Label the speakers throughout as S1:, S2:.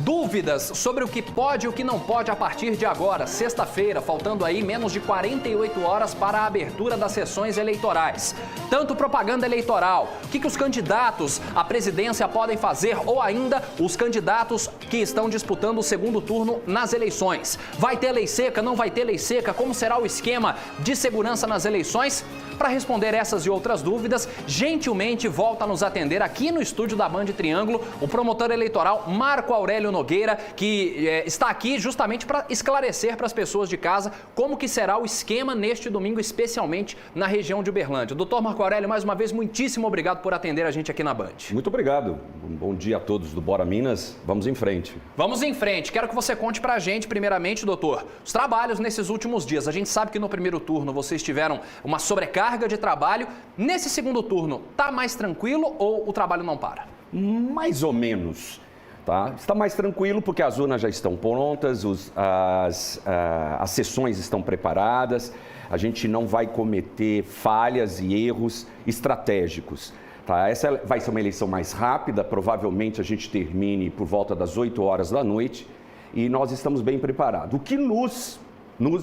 S1: Dúvidas sobre o que pode e o que não pode a partir de agora, sexta-feira, faltando aí menos de 48 horas para a abertura das sessões eleitorais. Tanto propaganda eleitoral, o que os candidatos à presidência podem fazer ou ainda os candidatos que estão disputando o segundo turno nas eleições. Vai ter lei seca, não vai ter lei seca? Como será o esquema de segurança nas eleições? Para responder essas e outras dúvidas, gentilmente volta a nos atender aqui no estúdio da Band Triângulo o promotor eleitoral Marco Aurélio Nogueira, que está aqui justamente para esclarecer para as pessoas de casa como que será o esquema neste domingo, especialmente na região de Uberlândia. Doutor Marco Aurélio, mais uma vez, muitíssimo obrigado por atender a gente aqui na Band.
S2: Muito obrigado. Um bom dia a todos do Bora Minas. Vamos em frente.
S1: Vamos em frente. Quero que você conte para a gente, primeiramente, doutor, os trabalhos nesses últimos dias. A gente sabe que no primeiro turno vocês tiveram uma sobrecarga de trabalho. Nesse segundo turno, tá mais tranquilo ou o trabalho não para?
S2: Mais ou menos. Tá? Está mais tranquilo porque as urnas já estão prontas, as sessões estão preparadas, a gente não vai cometer falhas e erros estratégicos. Tá? Essa vai ser uma eleição mais rápida, provavelmente a gente termine por volta das 8 horas da noite e nós estamos bem preparados. O que nos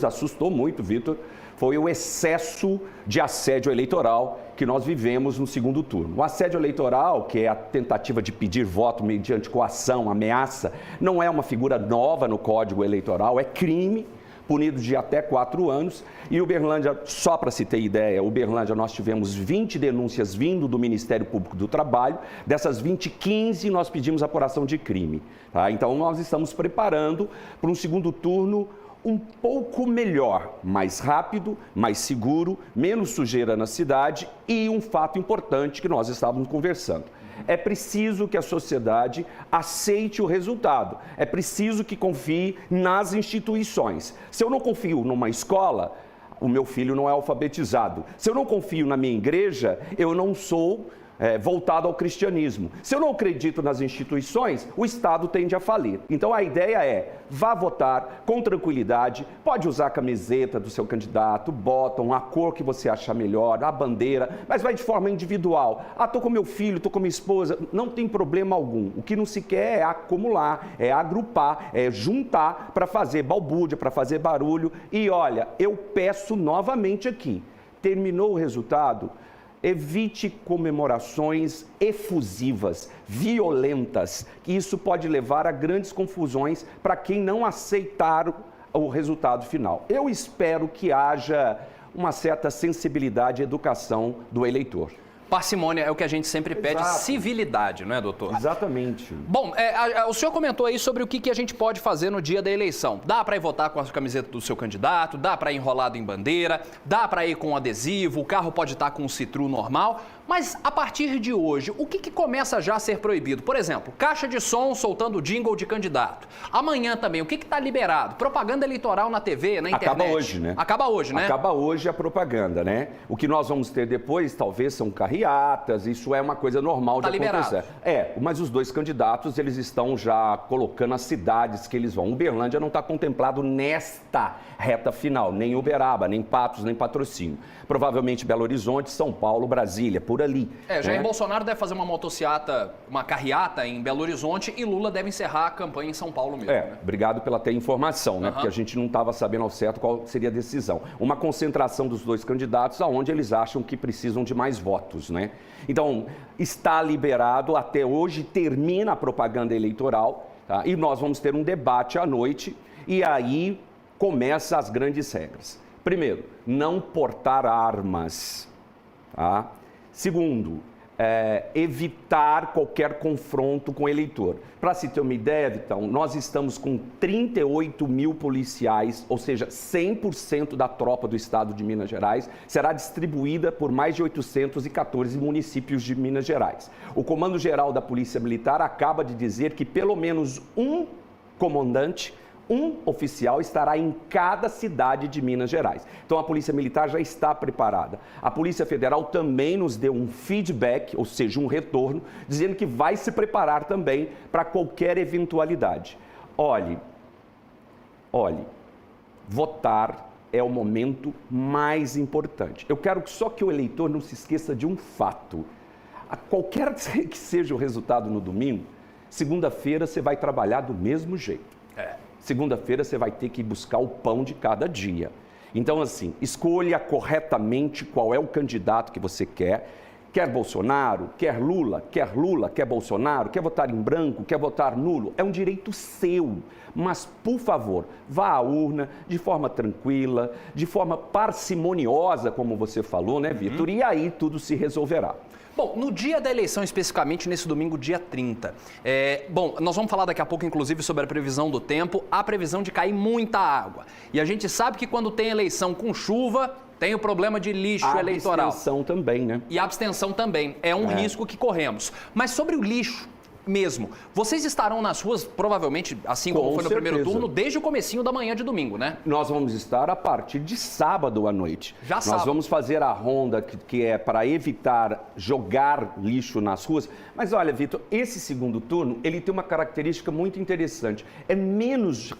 S2: assustou muito, Vitor, foi o excesso de assédio eleitoral que nós vivemos no segundo turno. O assédio eleitoral, que é a tentativa de pedir voto mediante coação, ameaça, não é uma figura nova no Código Eleitoral, é crime, punido de até 4 anos. E Uberlândia, só para se ter ideia, Uberlândia nós tivemos 20 denúncias vindo do Ministério Público do Trabalho. Dessas 20, 15 nós pedimos apuração de crime. Tá? Então nós estamos preparando para um segundo turno um pouco melhor, mais rápido, mais seguro, menos sujeira na cidade e um fato importante que nós estávamos conversando. É preciso que a sociedade aceite o resultado, é preciso que confie nas instituições. Se eu não confio numa escola, o meu filho não é alfabetizado. Se eu não confio na minha igreja, eu não sou voltado ao cristianismo. Se eu não acredito nas instituições, o Estado tende a falir. Então a ideia é, vá votar com tranquilidade, pode usar a camiseta do seu candidato, bottom, a cor que você achar melhor, a bandeira, mas vai de forma individual. Ah, tô com meu filho, tô com minha esposa, não tem problema algum. O que não se quer é acumular, é agrupar, é juntar para fazer balbúrdia, para fazer barulho. E olha, eu peço novamente aqui, terminou o resultado, evite comemorações efusivas, violentas, que isso pode levar a grandes confusões para quem não aceitar o resultado final. Eu espero que haja uma certa sensibilidade e educação do eleitor.
S1: Parcimônia é o que a gente sempre pede, exato. Civilidade, não é, doutor?
S2: Exatamente.
S1: Bom, o senhor comentou aí sobre o que a gente pode fazer no dia da eleição. Dá para ir votar com a camiseta do seu candidato, dá para ir enrolado em bandeira, dá para ir com adesivo, o carro pode estar com um citru normal, mas a partir de hoje, o que começa já a ser proibido? Por exemplo, caixa de som soltando jingle de candidato. Amanhã também, o que está liberado? Propaganda eleitoral na TV, na internet.
S2: Acaba hoje, né?
S1: Acaba hoje, né?
S2: Acaba hoje a propaganda, né? O que nós vamos ter depois, talvez, são carreatas, isso é uma coisa normal de acontecer. Mas os dois candidatos, eles estão já colocando as cidades que eles vão. Uberlândia não está contemplado nesta reta final, nem Uberaba, nem Patos, nem Patrocínio. Provavelmente Belo Horizonte, São Paulo, Brasília, por ali.
S1: Jair Bolsonaro deve fazer uma motociata, uma carreata em Belo Horizonte e Lula deve encerrar a campanha em São Paulo mesmo. Né?
S2: Obrigado pela ter informação, né? Porque a gente não estava sabendo ao certo qual seria a decisão. Uma concentração dos dois candidatos aonde eles acham que precisam de mais votos, né? Então, está liberado, até hoje termina a propaganda eleitoral, tá? E nós vamos ter um debate à noite e aí começam as grandes regras. Primeiro, não portar armas, tá? Segundo, evitar qualquer confronto com o eleitor. Para se ter uma ideia, Vitão, nós estamos com 38 mil policiais, ou seja, 100% da tropa do estado de Minas Gerais será distribuída por mais de 814 municípios de Minas Gerais. O Comando Geral da Polícia Militar acaba de dizer que pelo menos um comandante, um oficial estará em cada cidade de Minas Gerais. Então a Polícia Militar já está preparada. A Polícia Federal também nos deu um feedback, ou seja, um retorno, dizendo que vai se preparar também para qualquer eventualidade. Olhe, votar é o momento mais importante. Eu quero só que o eleitor não se esqueça de um fato. Qualquer que seja o resultado no domingo, segunda-feira você vai trabalhar do mesmo jeito. Segunda-feira você vai ter que buscar o pão de cada dia. Então, assim, escolha corretamente qual é o candidato que você quer. Quer Bolsonaro, quer Lula, quer Bolsonaro, quer votar em branco, quer votar nulo. É um direito seu. Mas, por favor, vá à urna de forma tranquila, de forma parcimoniosa, como você falou, né, Vitor? E aí tudo se resolverá.
S1: Bom, no dia da eleição, especificamente nesse domingo, dia 30, nós vamos falar daqui a pouco, inclusive, sobre a previsão do tempo, a previsão de cair muita água. E a gente sabe que quando tem eleição com chuva, tem o problema de lixo eleitoral.
S2: A abstenção também, né?
S1: E a abstenção também, é um risco que corremos. Mas sobre o lixo mesmo, vocês estarão nas ruas, provavelmente, assim como foi no primeiro turno, desde o comecinho da manhã de domingo, né?
S2: Nós vamos estar a partir de sábado à noite. Nós vamos fazer a ronda que é para evitar jogar lixo nas ruas. Mas olha, Vitor, esse segundo turno, ele tem uma característica muito interessante. É menos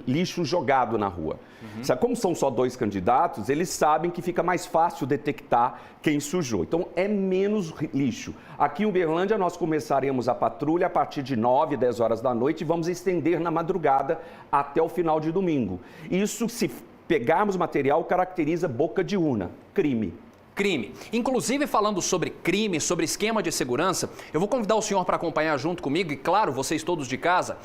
S2: lixo jogado na rua. Sabe, como são só 2 candidatos, eles sabem que fica mais fácil detectar quem sujou. Então, é menos lixo. Aqui em Uberlândia, nós começaremos a patrulha a partir de 9, 10 horas da noite e vamos estender na madrugada até o final de domingo. Isso, se pegarmos material, caracteriza boca de urna, crime. Inclusive, falando sobre crime, sobre esquema de segurança, eu vou convidar o senhor para acompanhar junto comigo, e claro, vocês todos de casa,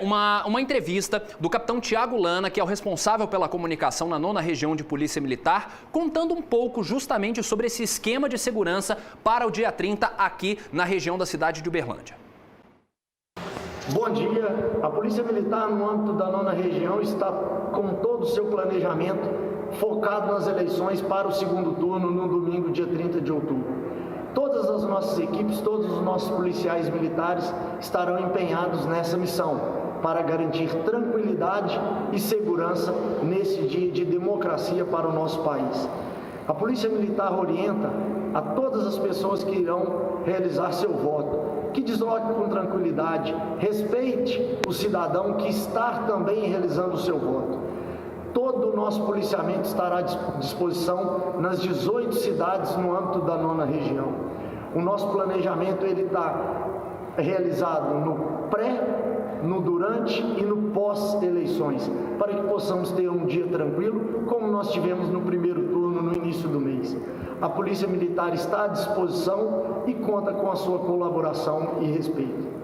S2: uma entrevista do capitão Tiago Lana, que é o responsável pela comunicação na 9ª Região de Polícia Militar, contando um pouco justamente sobre esse esquema de segurança para o dia 30 aqui na região da cidade de Uberlândia.
S3: Bom dia, a Polícia Militar no âmbito da 9ª Região está com todo o seu planejamento focado nas eleições para o segundo turno no domingo, dia 30 de outubro. Todas as nossas equipes, todos os nossos policiais militares estarão empenhados nessa missão para garantir tranquilidade e segurança nesse dia de democracia para o nosso país. A Polícia Militar orienta a todas as pessoas que irão realizar seu voto, que desloque com tranquilidade, respeite o cidadão que está também realizando o seu voto. Todo o nosso policiamento estará à disposição nas 18 cidades no âmbito da 9ª Região. O nosso planejamento ele está realizado no pré, no durante e no pós-eleições, para que possamos ter um dia tranquilo, como nós tivemos no primeiro turno, no início do mês. A Polícia Militar está à disposição e conta com a sua colaboração e respeito.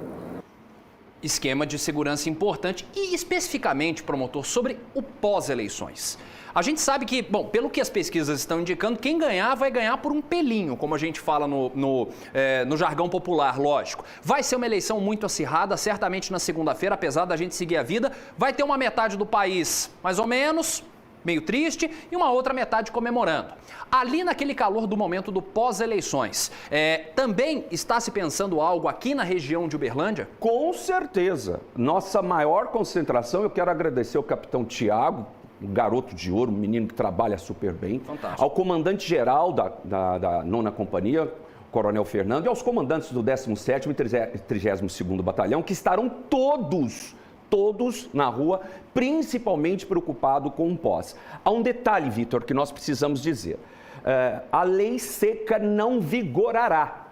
S1: Esquema de segurança importante e especificamente, promotor, sobre o pós-eleições. A gente sabe que, bom, pelo que as pesquisas estão indicando, quem ganhar vai ganhar por um pelinho, como a gente fala no jargão popular, lógico. Vai ser uma eleição muito acirrada, certamente na segunda-feira, apesar da gente seguir a vida, vai ter uma metade do país, mais ou menos, meio triste, e uma outra metade comemorando. Ali naquele calor do momento do pós-eleições, também está se pensando algo aqui na região de Uberlândia?
S2: Com certeza. Nossa maior concentração, eu quero agradecer ao capitão Tiago, um garoto de ouro, um menino que trabalha super bem. Fantástico. Ao comandante-geral da 9ª Companhia, Coronel Fernando, e aos comandantes do 17º e 32º Batalhão, que estarão todos na rua, principalmente preocupados com o pós. Há um detalhe, Vitor, que nós precisamos dizer. A lei seca não vigorará.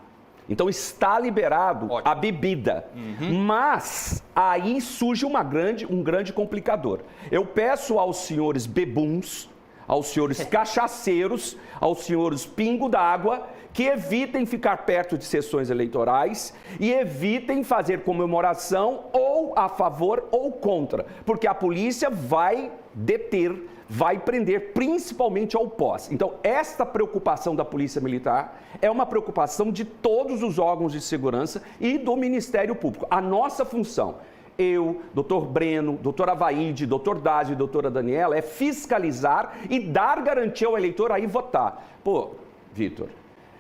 S2: Então está liberado a bebida. Mas aí surge um grande complicador. Eu peço aos senhores bebuns, aos senhores cachaceiros, aos senhores pingo d'água, que evitem ficar perto de sessões eleitorais e evitem fazer comemoração ou a favor ou contra, porque a polícia vai deter, vai prender, principalmente ao pós. Então, esta preocupação da Polícia Militar é uma preocupação de todos os órgãos de segurança e do Ministério Público. A nossa função, eu, doutor Breno, doutor Avaíde, doutor Dásio e doutora Daniela, é fiscalizar e dar garantia ao eleitor a ir votar. Pô, Vitor,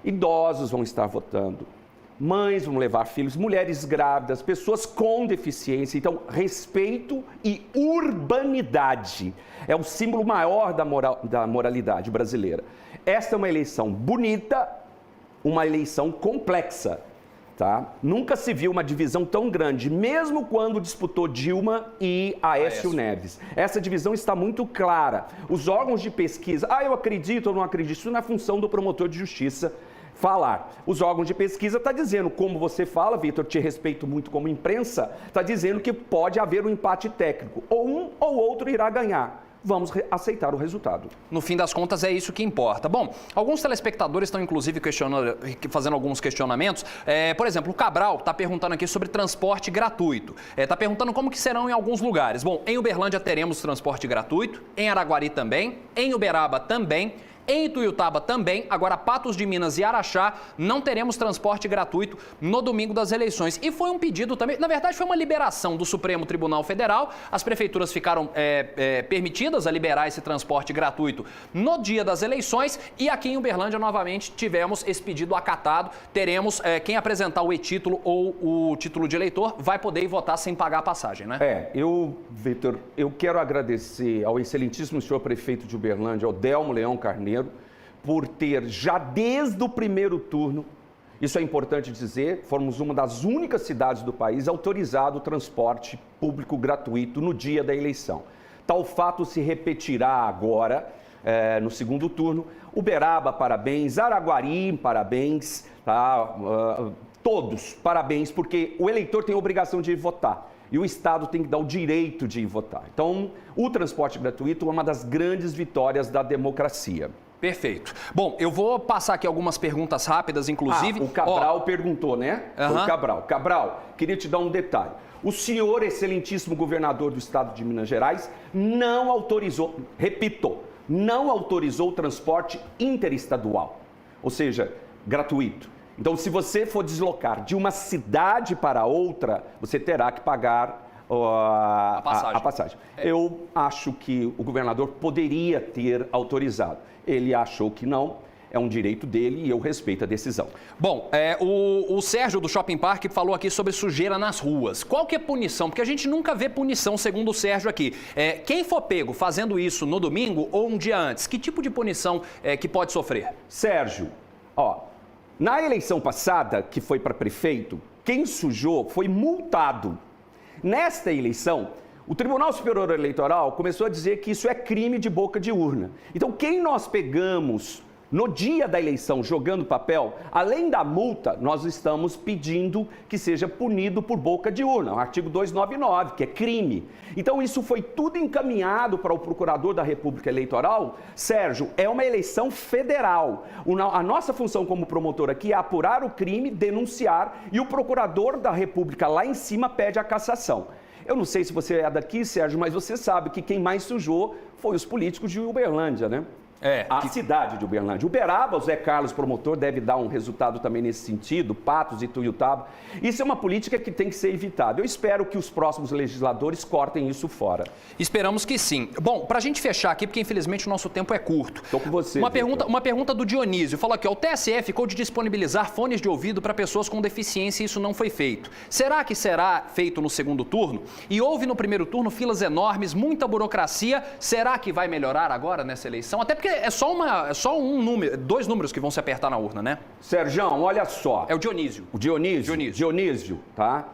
S2: idosos vão estar votando, mães vão levar filhos, mulheres grávidas, pessoas com deficiência. Então, respeito e urbanidade é o símbolo maior da moralidade brasileira. Esta é uma eleição bonita, uma eleição complexa. Tá? Nunca se viu uma divisão tão grande, mesmo quando disputou Dilma e Aécio Neves. Essa divisão está muito clara. Os órgãos de pesquisa, eu acredito ou não acredito, isso não é função do promotor de justiça falar. Os órgãos de pesquisa estão dizendo, como você fala, Vitor, te respeito muito como imprensa, está dizendo que pode haver um empate técnico. Ou um ou outro irá ganhar. Vamos aceitar o resultado.
S1: No fim das contas, é isso que importa. Bom, alguns telespectadores estão, inclusive, fazendo alguns questionamentos. Por exemplo, o Cabral está perguntando aqui sobre transporte gratuito. Está perguntando como que serão em alguns lugares. Bom, em Uberlândia teremos transporte gratuito, em Araguari também, em Uberaba também, em Ituiutaba também. Agora, Patos de Minas e Araxá não teremos transporte gratuito no domingo das eleições. E foi um pedido também, na verdade foi uma liberação do Supremo Tribunal Federal. As prefeituras ficaram permitidas a liberar esse transporte gratuito no dia das eleições. E aqui em Uberlândia, novamente, tivemos esse pedido acatado. Teremos quem apresentar o e-título ou o título de eleitor vai poder ir votar sem pagar a passagem, né?
S2: Vitor, eu quero agradecer ao excelentíssimo senhor prefeito de Uberlândia, Odelmo Leão Carneiro, por ter, já desde o primeiro turno, isso é importante dizer, fomos uma das únicas cidades do país autorizado o transporte público gratuito no dia da eleição. Tal fato se repetirá agora, no segundo turno. Uberaba, parabéns. Araguari, parabéns. Tá? Todos, parabéns, porque o eleitor tem a obrigação de ir votar. E o Estado tem que dar o direito de ir votar. Então, o transporte gratuito é uma das grandes vitórias da democracia.
S1: Perfeito. Bom, eu vou passar aqui algumas perguntas rápidas, inclusive.
S2: O Cabral perguntou, né? Foi o Cabral. Cabral, queria te dar um detalhe. O senhor, excelentíssimo governador do estado de Minas Gerais, não autorizou, repito, não autorizou o transporte interestadual, ou seja, gratuito. Então, se você for deslocar de uma cidade para outra, você terá que pagar a passagem. Eu acho que o governador poderia ter autorizado. Ele achou que não, é um direito dele e eu respeito a decisão.
S1: Bom, o Sérgio do Shopping Park falou aqui sobre sujeira nas ruas. Qual que é a punição? Porque a gente nunca vê punição, segundo o Sérgio aqui. Quem for pego fazendo isso no domingo ou um dia antes, que tipo de punição que pode sofrer?
S2: Sérgio, na eleição passada, que foi para prefeito, quem sujou foi multado. Nesta eleição, o Tribunal Superior Eleitoral começou a dizer que isso é crime de boca de urna. Então, quem nós pegamos no dia da eleição jogando papel, além da multa, nós estamos pedindo que seja punido por boca de urna, o artigo 299, que é crime. Então, isso foi tudo encaminhado para o Procurador da República Eleitoral. Sérgio, é uma eleição federal. A nossa função como promotor aqui é apurar o crime, denunciar, e o Procurador da República lá em cima pede a cassação. Eu não sei se você é daqui, Sérgio, mas você sabe que quem mais sujou foi os políticos de Uberlândia, né? Cidade de Uberlândia. Uberaba, o Zé Carlos, promotor, deve dar um resultado também nesse sentido, Patos e Ituiutaba. Isso é uma política que tem que ser evitada. Eu espero que os próximos legisladores cortem isso fora.
S1: Esperamos que sim. Bom, para a gente fechar aqui, porque infelizmente o nosso tempo é curto.
S2: Estou com você.
S1: Uma pergunta do Dionísio. Falou aqui, o TSE ficou de disponibilizar fones de ouvido para pessoas com deficiência e isso não foi feito. Será que será feito no segundo turno? E houve no primeiro turno filas enormes, muita burocracia. Será que vai melhorar agora nessa eleição? Até porque é só um número, 2 números que vão se apertar na urna, né?
S2: Sérgio, olha só.
S1: É o Dionísio.
S2: O Dionísio, tá?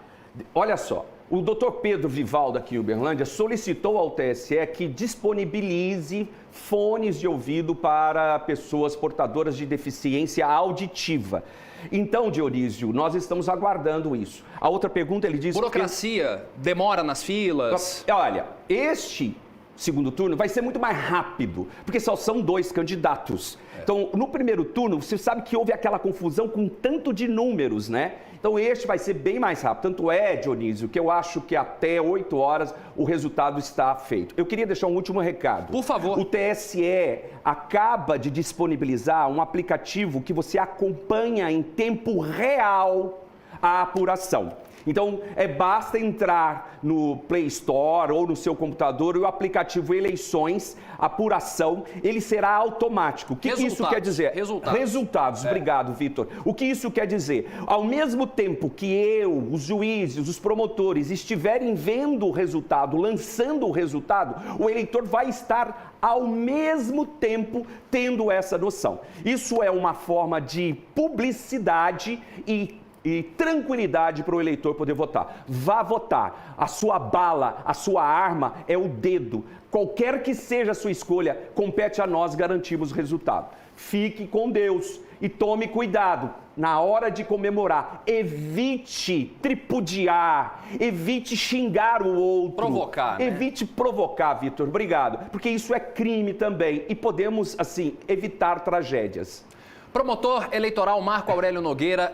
S2: Olha só. O doutor Pedro Vivaldo aqui em Uberlândia solicitou ao TSE que disponibilize fones de ouvido para pessoas portadoras de deficiência auditiva. Então, Dionísio, nós estamos aguardando isso. A outra pergunta, ele diz...
S1: Burocracia, demora nas filas...
S2: Olha, este segundo turno vai ser muito mais rápido, porque só são 2 candidatos. Então, no primeiro turno, você sabe que houve aquela confusão com tanto de números, né? Então, este vai ser bem mais rápido. Tanto é, Dionísio, que eu acho que até 8 horas o resultado está feito. Eu queria deixar um último recado.
S1: Por favor.
S2: O TSE acaba de disponibilizar um aplicativo que você acompanha em tempo real a apuração. Então, basta entrar no Play Store ou no seu computador e o aplicativo Eleições, apuração, ele será automático. O que isso quer dizer? Resultados. Obrigado, Vitor. O que isso quer dizer? Ao mesmo tempo que eu, os juízes, os promotores estiverem vendo o resultado, lançando o resultado, o eleitor vai estar ao mesmo tempo tendo essa noção. Isso é uma forma de publicidade e e tranquilidade para o eleitor poder votar. Vá votar. A sua bala, a sua arma é o dedo. Qualquer que seja a sua escolha, compete a nós garantirmos o resultado. Fique com Deus e tome cuidado. Na hora de comemorar, evite tripudiar, evite xingar o outro.
S1: Provocar, né?
S2: Evite provocar, Vitor. Obrigado. Porque isso é crime também e podemos, assim, evitar tragédias.
S1: Promotor eleitoral Marco Aurélio Nogueira,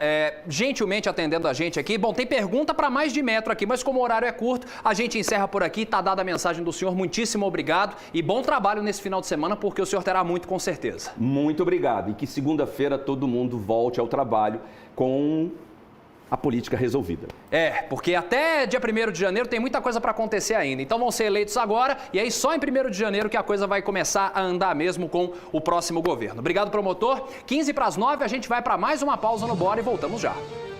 S1: gentilmente atendendo a gente aqui. Bom, tem pergunta para mais de metro aqui, mas como o horário é curto, a gente encerra por aqui. Tá dada a mensagem do senhor. Muitíssimo obrigado e bom trabalho nesse final de semana, porque o senhor terá muito, com certeza.
S2: Muito obrigado. E que segunda-feira todo mundo volte ao trabalho com a política resolvida.
S1: Porque até dia 1º de janeiro tem muita coisa para acontecer ainda. Então vão ser eleitos agora e aí só em 1º de janeiro que a coisa vai começar a andar mesmo com o próximo governo. Obrigado, promotor. 8:45, a gente vai para mais uma pausa no Bora e voltamos já.